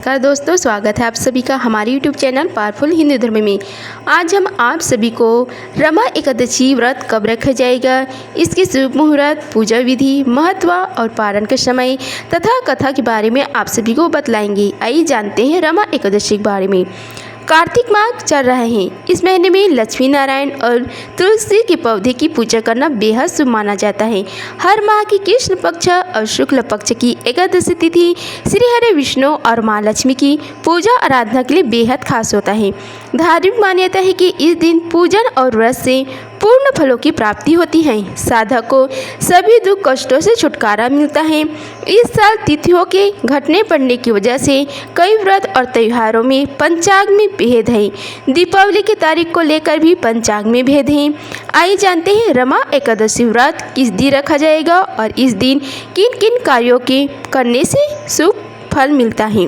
नमस्कार दोस्तों, स्वागत है आप सभी का हमारे YouTube चैनल पावरफुल हिंदू धर्म में। आज हम आप सभी को रमा एकादशी व्रत कब रखा जाएगा, इसके शुभ मुहूर्त, पूजा विधि, महत्व और पारण के समय तथा कथा के बारे में आप सभी को बतलाएंगे। आइए जानते हैं रमा एकादशी के बारे में। कार्तिक माह चल रहे हैं। इस महीने में लक्ष्मी नारायण और तुलसी के पौधे की पूजा करना बेहद शुभ माना जाता है। हर माह की कृष्ण पक्ष और शुक्ल पक्ष की एकादशी तिथि श्री हरि विष्णु और माँ लक्ष्मी की पूजा आराधना के लिए बेहद खास होता है। धार्मिक मान्यता है कि इस दिन पूजन और व्रत से पूर्ण फलों की प्राप्ति होती है। साधक को सभी दुख कष्टों से छुटकारा मिलता है। इस साल तिथियों के घटने पड़ने की वजह से कई व्रत और त्योहारों में पंचांग में भेद है। दीपावली की तारीख को लेकर भी पंचांग में भेद है। आइए जानते हैं रमा एकादशी व्रत किस दिन रखा जाएगा और इस दिन किन किन कार्यों के करने से शुभ फल मिलता है।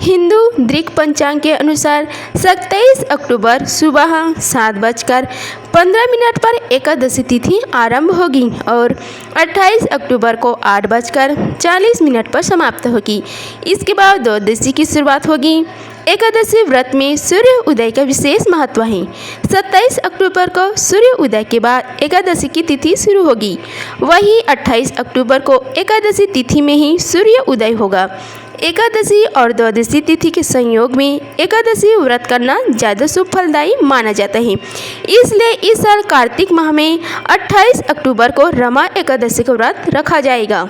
हिंदू दृक पंचांग के अनुसार 27 अक्टूबर सुबह 7:15 पर एकादशी तिथि आरंभ होगी और 28 अक्टूबर को 8:40 पर समाप्त होगी। इसके बाद द्वादशी की शुरुआत होगी। एकादशी व्रत में सूर्य उदय का विशेष महत्व है। 27 अक्टूबर को सूर्य उदय के बाद एकादशी की तिथि शुरू होगी। वहीं 28 अक्टूबर को एकादशी तिथि में ही सूर्य उदय होगा। एकादशी और द्वादशी तिथि के संयोग में एकादशी व्रत करना ज़्यादा शुभ फलदायी माना जाता है। इसलिए इस साल कार्तिक माह में 28 अक्टूबर को रमा एकादशी का व्रत रखा जाएगा।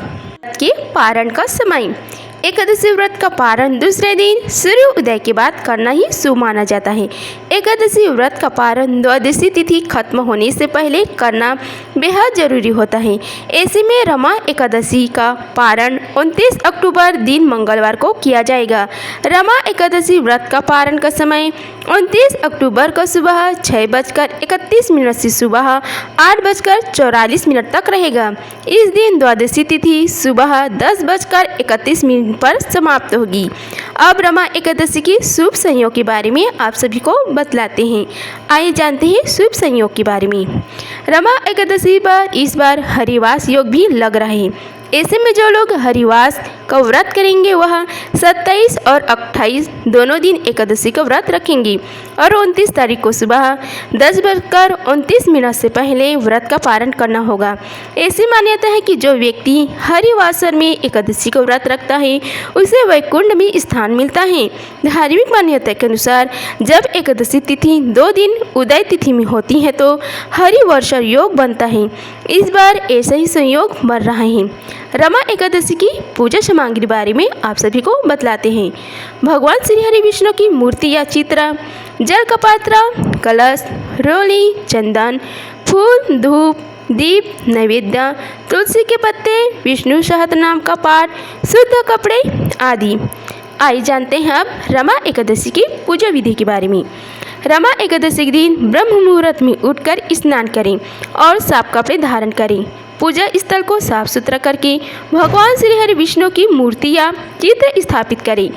के पारण का समय। एकादशी व्रत का पारण दूसरे दिन सूर्य उदय के बाद करना ही शुभ माना जाता है। एकादशी व्रत का पारण द्वादशी तिथि खत्म होने से पहले करना बेहद जरूरी होता है। ऐसे में रमा एकादशी का पारण 29 अक्टूबर दिन मंगलवार को किया जाएगा। रमा एकादशी व्रत का पारण का समय 29 अक्टूबर को सुबह 6:31 से सुबह 8:44 तक रहेगा। इस दिन द्वादशी तिथि सुबह 10:31 पर समाप्त होगी। अब रमा एकादशी की शुभ संयोग के बारे में आप सभी को बतलाते हैं। आइए जानते हैं शुभ संयोग के बारे में। रमा एकादशी पर इस बार हरिवास योग भी लग रहा है। ऐसे में जो लोग हरिवास का व्रत करेंगे वह 27 और 28 दोनों दिन एकादशी का व्रत रखेंगे और 29 तारीख को सुबह 10:29 से पहले व्रत का पारण करना होगा। ऐसी मान्यता है कि जो व्यक्ति हरिवासर में एकादशी का व्रत रखता है उसे वैकुंठ में स्थान मिलता है। धार्मिक मान्यता के अनुसार जब एकादशी तिथि 2 दिन उदय तिथि में होती है तो हरिवर्षर योग बनता है। इस बार ऐसा ही संयोग बन रहा है। रमा एकादशी की पूजा सामग्री बारे में आप सभी को बतलाते हैं। भगवान श्री हरि विष्णु की मूर्ति या चित्र, जल का पात्र, कलश, रोली, चंदन, फूल, धूप, दीप, नैवेद्य, तुलसी के पत्ते, विष्णु सहस्त्रनाम का पाठ, शुद्ध कपड़े आदि। आइए जानते हैं अब रमा एकादशी की पूजा विधि के बारे में। रमा एकादशी के दिन ब्रह्म मुहूर्त में उठकर स्नान करें और साफ कपड़े धारण करें। पूजा स्थल को साफ सुथरा करके भगवान श्री हरि विष्णु की मूर्ति या चित्र स्थापित करें।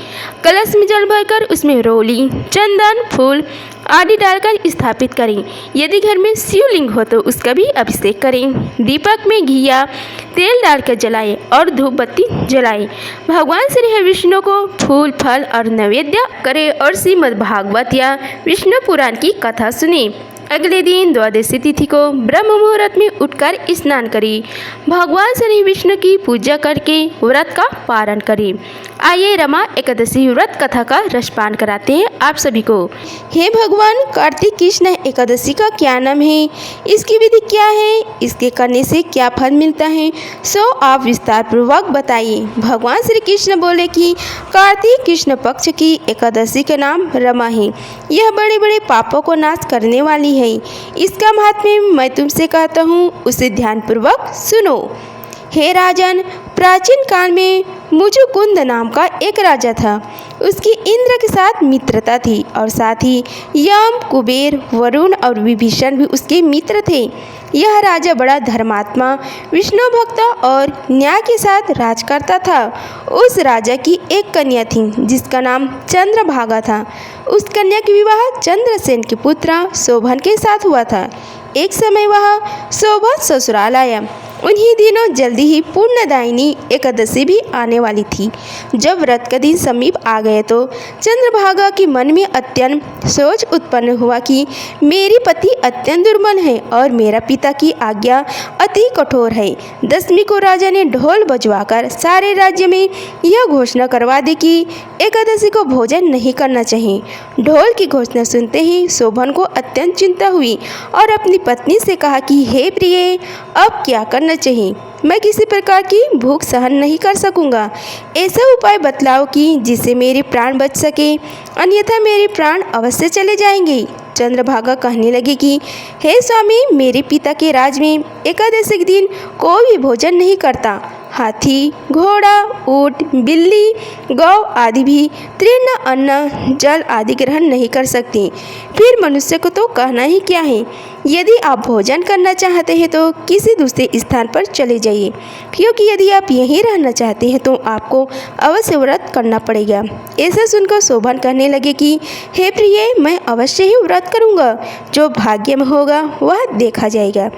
कलश में जल भरकर उसमें रोली, चंदन, फूल आदि डालकर स्थापित करें। यदि घर में शिवलिंग हो तो उसका भी अभिषेक करें। दीपक में घी या तेल डालकर जलाएं और धूप बत्ती जलाएं। भगवान श्री हरि विष्णु को फूल, फल और नैवेद्य करें और श्रीमद् भागवत या विष्णु पुराण की कथा सुने। अगले दिन द्वादशी तिथि को ब्रह्म मुहूर्त में उठकर स्नान करें। भगवान श्री विष्णु की पूजा करके व्रत का पारण करें। आइए रमा एकादशी व्रत कथा का रसपान कराते हैं आप सभी को। हे भगवान, कार्तिक कृष्ण एकादशी का क्या नाम है, इसकी विधि क्या है, इसके करने से क्या फल मिलता है, सो आप विस्तार पूर्वक बताइए। भगवान श्री कृष्ण बोले कि कार्तिक कृष्ण पक्ष की एकादशी का नाम रमा है। यह बड़े बड़े पापों को नाश करने वाली है। इसका महात्म्य मैं तुमसे कहता हूँ, उसे ध्यानपूर्वक सुनो। हे राजन, प्राचीन काल में मुजुकुंद नाम का एक राजा था। उसकी इंद्र के साथ मित्रता थी और साथ ही यम, कुबेर, वरुण और विभीषण भी उसके मित्र थे। यह राजा बड़ा धर्मात्मा, विष्णु भक्त और न्याय के साथ राज करता था। उस राजा की एक कन्या थी जिसका नाम चंद्रभागा था। उस कन्या का विवाह चंद्रसेन के पुत्र शोभन के साथ हुआ था। एक समय वह शोभन ससुराल आया। उन्हीं दिनों जल्दी ही पूर्णदायिनी एकादशी भी आने वाली थी। जब व्रत का दिन समीप आ गए तो चंद्रभागा के मन में अत्यंत सोच उत्पन्न हुआ कि मेरी पति अत्यंत दुर्बल है और मेरा पिता की आज्ञा अति कठोर है। दशमी को राजा ने ढोल बजवाकर सारे राज्य में यह घोषणा करवा दी कि एकादशी को भोजन नहीं करना चाहिए। ढोल की घोषणा सुनते ही शोभन को अत्यंत चिंता हुई और अपनी पत्नी से कहा कि हे प्रिय, अब क्या करना चाहिए? मैं किसी प्रकार की भूख सहन नहीं कर सकूंगा। ऐसा उपाय बतलाओ कि जिससे मेरे प्राण बच सके, अन्यथा मेरे प्राण अवश्य चले जाएंगे। चंद्रभागा कहने लगी कि हे स्वामी, मेरे पिता के राज में एकादशी के दिन कोई भी भोजन नहीं करता। हाथी, घोड़ा, ऊंट, बिल्ली, गौ आदि भी तृण, अन्न, जल आदि ग्रहण नहीं कर सकती। फिर मनुष्य को तो कहना ही क्या है। यदि आप भोजन करना चाहते हैं तो किसी दूसरे स्थान पर चले जाइए, क्योंकि यदि आप यहीं रहना चाहते हैं तो आपको अवश्य व्रत करना पड़ेगा। ऐसा सुनकर शोभन कहने लगे कि हे प्रिय, मैं अवश्य ही व्रत करूंगा। जो भाग्य में होगा वह देखा जाएगा।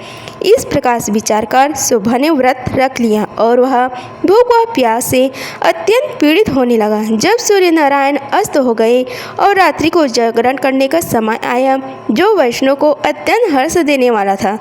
इस प्रकार से विचार कर शोभा ने व्रत रख लिया और वह भूख व प्यास से अत्यंत पीड़ित होने लगा। जब सूर्य नारायण अस्त हो गए और रात्रि को जागरण करने का समय आया, जो वैष्णव को अत्यंत हर्ष देने वाला था,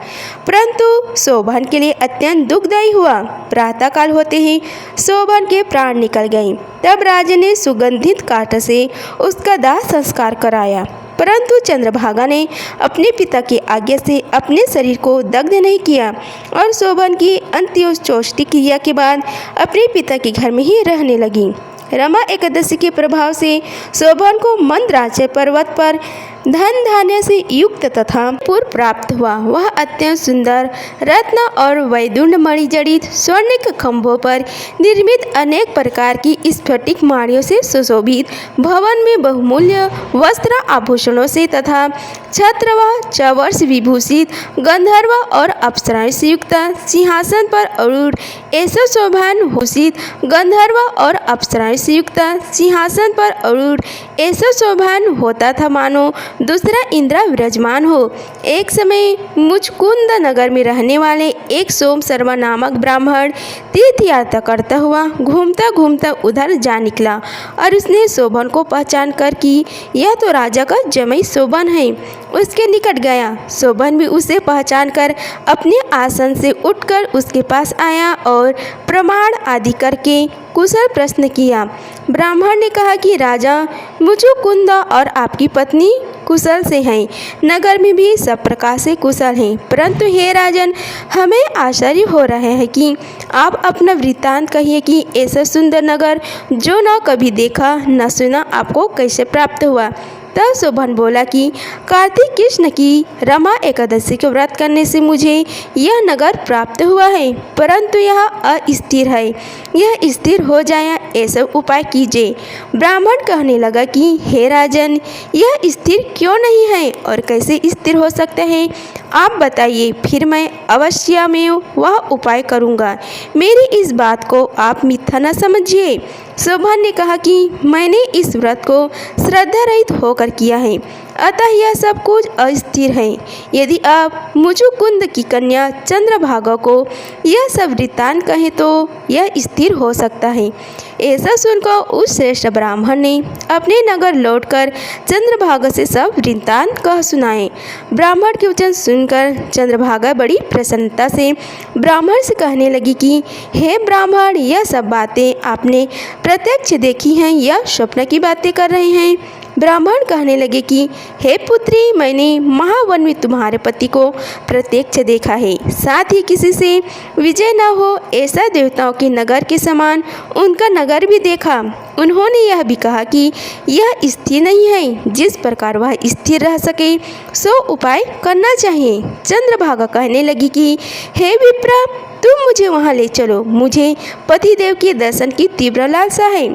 परंतु शोभन के लिए अत्यंत दुखदायी हुआ। प्रातःकाल होते ही शोभन के प्राण निकल गए। तब राजा ने सुगंधित काठ से उसका दाह संस्कार कराया, परंतु चंद्रभागा ने अपने पिता की आज्ञा से अपने शरीर को दग्ध नहीं किया और शोभन की अंत्योष्टि क्रिया के बाद अपने पिता के घर में ही रहने लगी। रमा एकादशी के प्रभाव से शोभन को मंदराचल पर्वत पर धन धान्य से युक्त तथा पूर्व प्राप्त हुआ। वह अत्यंत सुंदर रत्न और वैदुण्ड मणि जड़ित स्वर्णिक खंभों पर निर्मित अनेक प्रकार की स्फटिक माणियों से सुशोभित भवन में बहुमूल्य वस्त्र आभूषणों से तथा छत्र व चवर्ष विभूषित गंधर्व और अप्सराओं से युक्त सिंहासन पर आरूढ़ ऐसा शोभान भूषित गंधर्व और अप्सराओं से युक्त सिंहासन पर आरूढ़ ऐसा शोभान होता था मानो दूसरा इंद्र विराजमान हो। एक समय मुचकुंद नगर में रहने वाले एक सोम शर्मा नामक ब्राह्मण तीर्थ यात्रा करता हुआ घूमता घूमता उधर जा निकला और उसने शोभन को पहचान कर कि यह तो राजा का जमाई शोभन है, उसके निकट गया। शोभन भी उसे पहचान कर अपने आसन से उठकर उसके पास आया और प्रमाण आदि करके कुशल प्रश्न किया। ब्राह्मण ने कहा कि राजा, मुचुकुंद और आपकी पत्नी कुशल से हैं, नगर में भी सब प्रकार से कुशल हैं, परंतु हे राजन, हमें आश्चर्य हो रहा है कि आप अपना वृत्तांत कहिए कि ऐसा सुंदर नगर जो न कभी देखा न सुना आपको कैसे प्राप्त हुआ। तब शोभन बोला कि कार्तिक कृष्ण की रमा एकादशी के व्रत करने से मुझे यह नगर प्राप्त हुआ है, परंतु यह अस्थिर है। यह स्थिर हो जाए ऐसा उपाय कीजिए। ब्राह्मण कहने लगा कि हे राजन, यह स्थिर क्यों नहीं है और कैसे स्थिर हो सकता है, आप बताइए, फिर मैं अवश्य में वह उपाय करूँगा। मेरी इस बात को आप मिथ्या न समझिए। शोभन ने कहा कि मैंने इस व्रत को श्रद्धा रहित होकर किया है, अतः यह सब कुछ अस्थिर है। यदि आप मुचुकुंद की कन्या चंद्रभागा को यह सब वृत्तांत कहें तो यह स्थिर हो सकता है। ऐसा सुनकर उस श्रेष्ठ ब्राह्मण ने अपने नगर लौटकर चंद्रभागा से सब वृत्तांत कह सुनाए। ब्राह्मण के वचन सुनकर चंद्रभागा बड़ी प्रसन्नता से ब्राह्मण से कहने लगी कि हे ब्राह्मण, यह सब बातें आपने प्रत्यक्ष देखी हैं या स्वप्न की बातें कर रहे हैं? ब्राह्मण कहने लगे कि हे पुत्री, मैंने महावन में तुम्हारे पति को प्रत्यक्ष देखा है, साथ ही किसी से विजय न हो ऐसा देवताओं के नगर के समान उनका नगर भी देखा। उन्होंने यह भी कहा कि यह स्थिर नहीं है, जिस प्रकार वह स्थिर रह सके सो उपाय करना चाहिए। चंद्रभागा कहने लगी कि हे विप्र, तुम मुझे वहाँ ले चलो, मुझे पतिदेव के दर्शन की तीव्र लालसा है।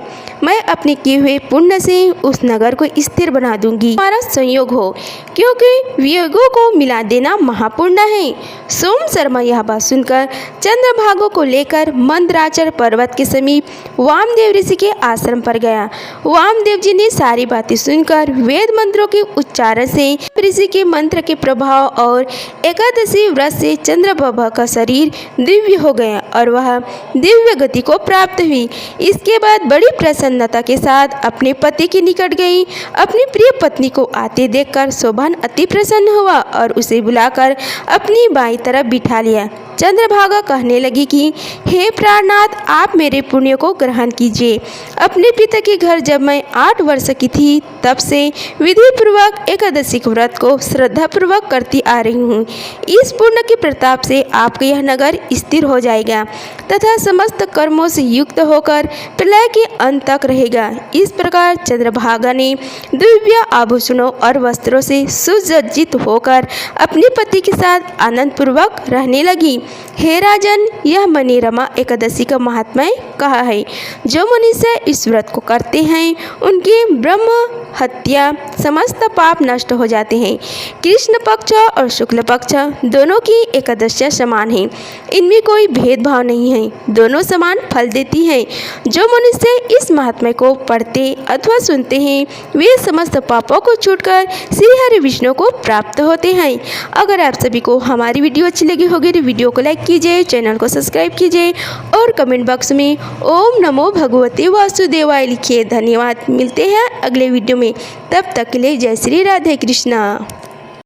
मैं अपने किए हुए पुण्य से उस नगर को स्थिर बना दूंगी। हमारा संयोग हो, क्योंकि वियोगों को मिला देना महापुण्य है। सोम शर्मा यह बात सुनकर चंद्रभागा को लेकर मंदराचल पर्वत के समीप वामदेव ऋषि के आश्रम पर गया। वामदेव जी ने सारी बातें सुनकर वेद मंत्रों के उच्चारण से ऋषि के मंत्र के प्रभाव और एकादशी व्रत से चंद्रभागा का शरीर दिव्य हो गया और वह दिव्य गति को प्राप्त हुई। इसके बाद बड़ी प्रसन्नता के साथ अपने पति के निकट गई। अपनी प्रिय पत्नी को आते देखकर शोभन अति प्रसन्न हुआ और उसे बुलाकर अपनी बाईं तरफ बिठा लिया। चंद्रभागा कहने लगी कि हे प्राणनाथ, आप मेरे पुण्य को ग्रहण कीजिए। अपने पिता के घर जब मैं 8 वर्ष की थी तब से विधि पूर्वक एकादशी व्रत को श्रद्धा पूर्वक करती आ रही हूँ। इस पुण्य के प्रताप से आपका यह नगर स्थिर हो जाएगा तथा समस्त कर्मों से युक्त होकर प्रलय के अंत तक रहेगा। इस प्रकार चंद्रभागा ने दिव्य आभूषणों और वस्त्रों से सुसज्जित होकर अपने पति के साथ आनंद पूर्वक रहने लगी। हे राजन, यह मणिरमा एकादशी का महात्म्य कहा है। जो मनुष्य इस व्रत को करते हैं उनके ब्रह्म हत्या समस्त पाप नष्ट हो जाते हैं। कृष्ण पक्ष और शुक्ल पक्ष दोनों की एकादशियां समान हैं। इनमें कोई भेदभाव नहीं है, दोनों समान फल देती हैं। जो मनुष्य इस महात्म्य को पढ़ते अथवा सुनते हैं वे समस्त पापों को छूटकर श्री हरि विष्णु को प्राप्त होते हैं। अगर आप सभी को हमारी वीडियो अच्छी लगी होगी तो वीडियो को लाइक कीजिए, चैनल को सब्सक्राइब कीजिए और कमेंट बॉक्स में ओम नमो भगवते वासुदेवाय लिखिए। धन्यवाद। मिलते हैं अगले वीडियो में, तब तक के लिए जय श्री राधे कृष्णा।